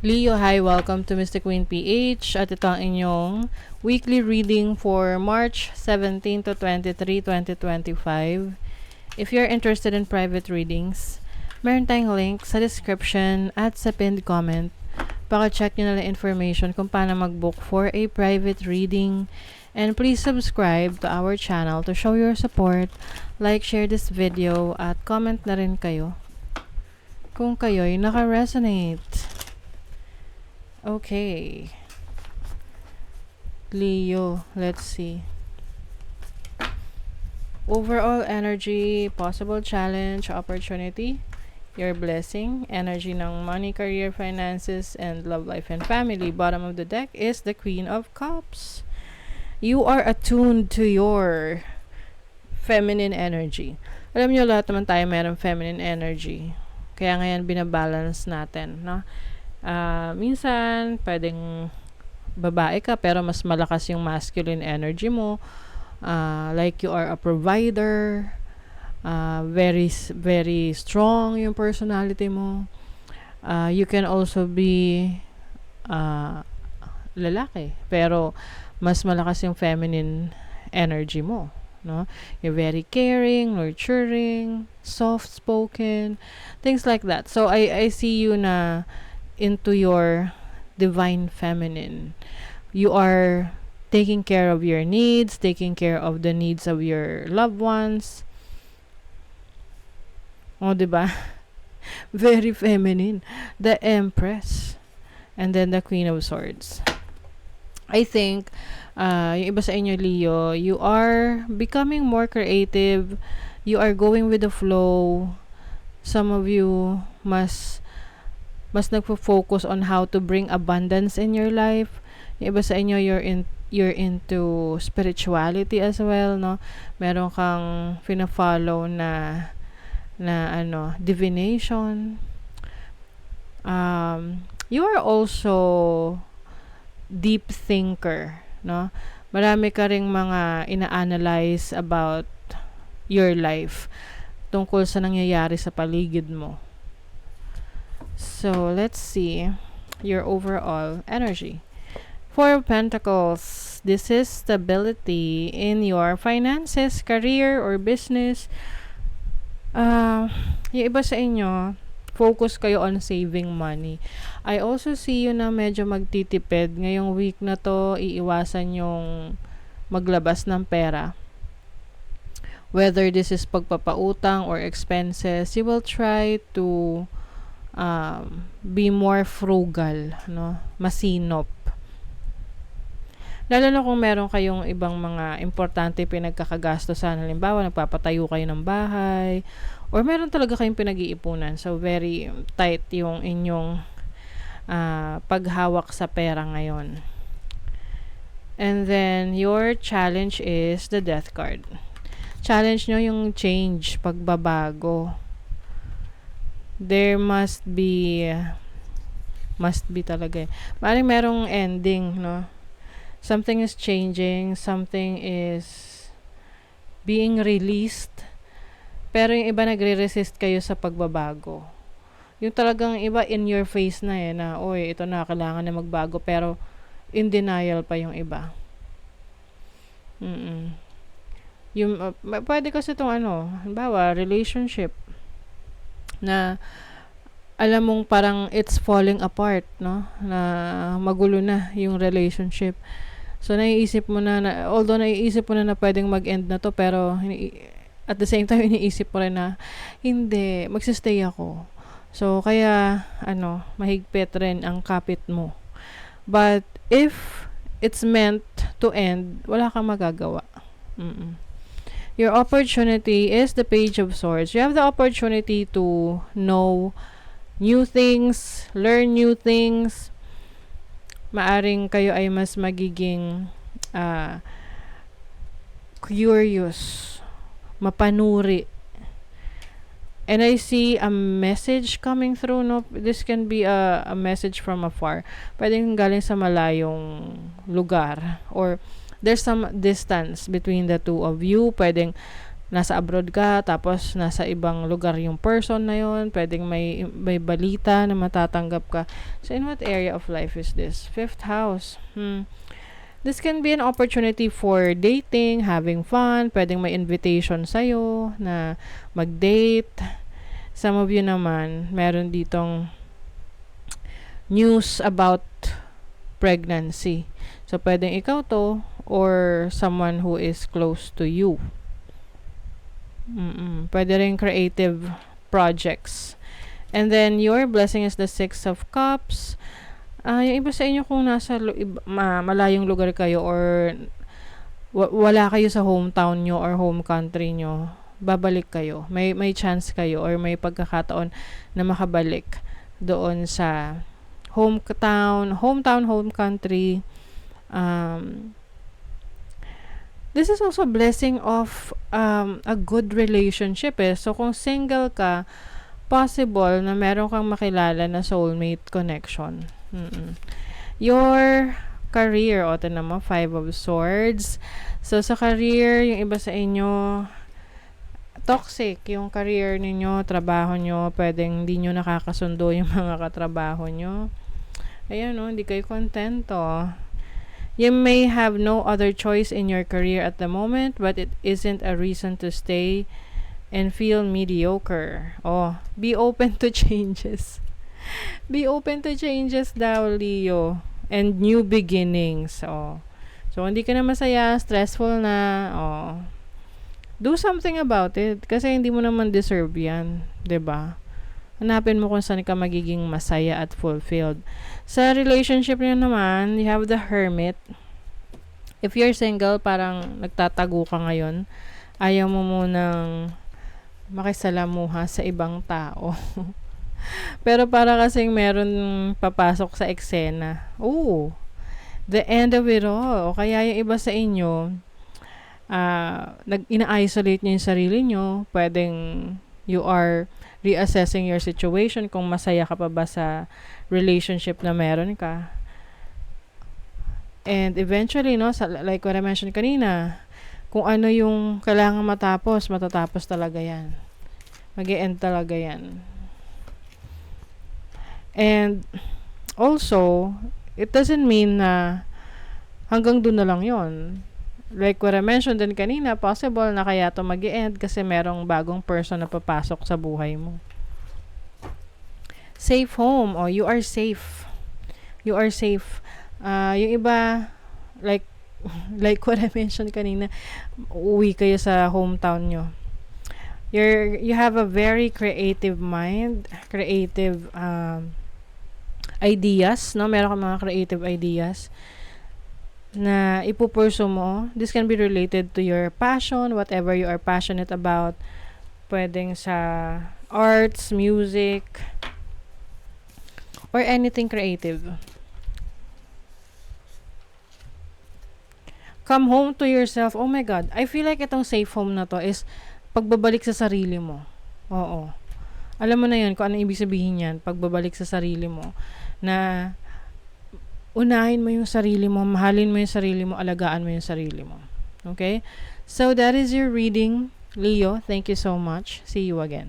Leo, hi! Welcome to Mystic Queen PH at ito ang inyong weekly reading for March 17 to 23, 2025. If you're interested in private readings, meron tayong link sa description at sa pinned comment. Paka-check nyo na lang information kung paano mag-book for a private reading. And please subscribe to our channel to show your support. Like, share this video at comment na rin kayo kung kayo'y naka-resonate. Okay. Leo, let's see. Overall energy, possible challenge, opportunity, your blessing, energy ng money, career, finances, and love life and family. Bottom of the deck is the Queen of Cups. You are attuned to your feminine energy. Alam niyo, lahat naman tayo mayroong feminine energy. Kaya ngayon binabalance natin, no? Minsan, pwedeng babae ka pero mas malakas yung masculine energy mo. Like you are a provider. Very, very strong yung personality mo. You can also be lalaki pero mas malakas yung feminine energy mo. No? You're very caring, nurturing, soft-spoken, things like that. So, I see you na into your divine feminine. You are taking care of your needs, taking care of the needs of your loved ones. Oh, diba? Very feminine. The Empress. And then the Queen of Swords. I think, yung iba sa inyo, Leo, you are becoming more creative. You are going with the flow. Some of you mas nagfo-focus on how to bring abundance in your life. Yung iba sa inyo, you're into spirituality as well, no? Meron kang fina-follow na divination. You are also deep thinker, no? Marami ka ring mga ina-analyze about your life tungkol sa nangyayari sa paligid mo. So, let's see your overall energy. Four of Pentacles. This is stability in your finances, career, or business. Yung iba sa inyo, focus kayo on saving money. I also see you na medyo magtitipid. Ngayong week na to, iiwasan yung maglabas ng pera. Whether this is pagpapautang or expenses, you will try to be more frugal, no? Masinop. Lalo na kung meron kayong ibang mga importante pinagkakagastosan, halimbawa nagpapatayo kayo ng bahay or meron talaga kayong pinag-iipunan. So very tight yung inyong paghawak sa pera ngayon. And then your challenge is the Death card. Challenge nyo yung change, pagbabago. There must be talaga. Maaaring merong ending, no? Something is changing, something is being released, pero yung iba nagre-resist kayo sa pagbabago. Yung talagang iba in your face na na, oy, ito na, kailangan na magbago, pero in denial pa yung iba. Yung, pwede kasi itong halimbawa, relationship, na alam mong parang it's falling apart, no? Na magulo na yung relationship. So, naiisip mo na although naiisip mo na pwedeng mag-end na to, pero at the same time, iniisip mo rin na, hindi, magsistay ako. So, kaya, mahigpit rin ang kapit mo. But, if it's meant to end, wala kang magagawa. Your opportunity is the Page of Swords. You have the opportunity to know new things, learn new things. Maaring kayo ay mas magiging curious, mapanuri. And I see a message coming through, no? This can be a message from afar. Pwedeng galing sa malayong lugar or there's some distance between the two of you. Pwedeng nasa abroad ka, tapos nasa ibang lugar yung person na yun, pwedeng may balita na matatanggap ka. So, in what area of life is this? Fifth house. This can be an opportunity for dating, having fun, pwedeng may invitation sa'yo na mag-date. Some of you naman, meron ditong news about pregnancy. So, pwedeng ikaw to or someone who is close to you. Pwede rin creative projects. And then, your blessing is the Six of Cups. Yung iba sa inyo kung nasa malayong lugar kayo or wala kayo sa hometown nyo or home country nyo, babalik kayo. May chance kayo or may pagkakataon na makabalik doon sa home country. This is also a blessing of a good relationship So, kung single ka, possible na meron kang makilala na soulmate connection. Your career, ito naman, Five of Swords. So, sa career, yung iba sa inyo, toxic yung career ninyo, trabaho nyo, pwedeng hindi nyo nakakasundo yung mga katrabaho nyo. Ayan, hindi kayo kontento. You may have no other choice in your career at the moment, but it isn't a reason to stay and feel mediocre. Be open to changes. Be open to changes daw, Leo. And new beginnings. So, hindi ka na masaya, stressful na. Do something about it. Kasi hindi mo naman deserve yan. 'Di ba? Hanapin mo kung saan ka magiging masaya at fulfilled. Sa relationship niyo naman, you have the Hermit. If you're single, parang nagtatago ka ngayon. Ayaw mo munang makisalamuha sa ibang tao. Pero para kasing meron papasok sa eksena. The end of it all. O kaya yung iba sa inyo, ina-isolate nyo yung sarili nyo. Pwedeng you are reassessing your situation kung masaya ka pa ba sa relationship na meron ka. And eventually, like what I mentioned kanina, kung ano yung kailangan matatapos talaga yan. Mag-e-end talaga yan. And also, it doesn't mean na hanggang doon na lang yon. Like what I mentioned din kanina, possible na kaya ito mag-e-end kasi merong bagong person na papasok sa buhay mo. Safe home. You are safe. You are safe. Yung iba, like what I mentioned kanina, uuwi kayo sa hometown nyo. You have a very creative mind, creative ideas, Meron kang mga creative ideas na ipupurso mo. This can be related to your passion, whatever you are passionate about. Pwedeng sa arts, music, or anything creative. Come home to yourself. Oh my God. I feel like itong safe home na to is pagbabalik sa sarili mo. Alam mo na yun kung ano ibig sabihin yan. Pagbabalik sa sarili mo. Na unahin mo yung sarili mo, mahalin mo yung sarili mo, alagaan mo yung sarili mo. Okay? So, that is your reading, Leo. Thank you so much. See you again.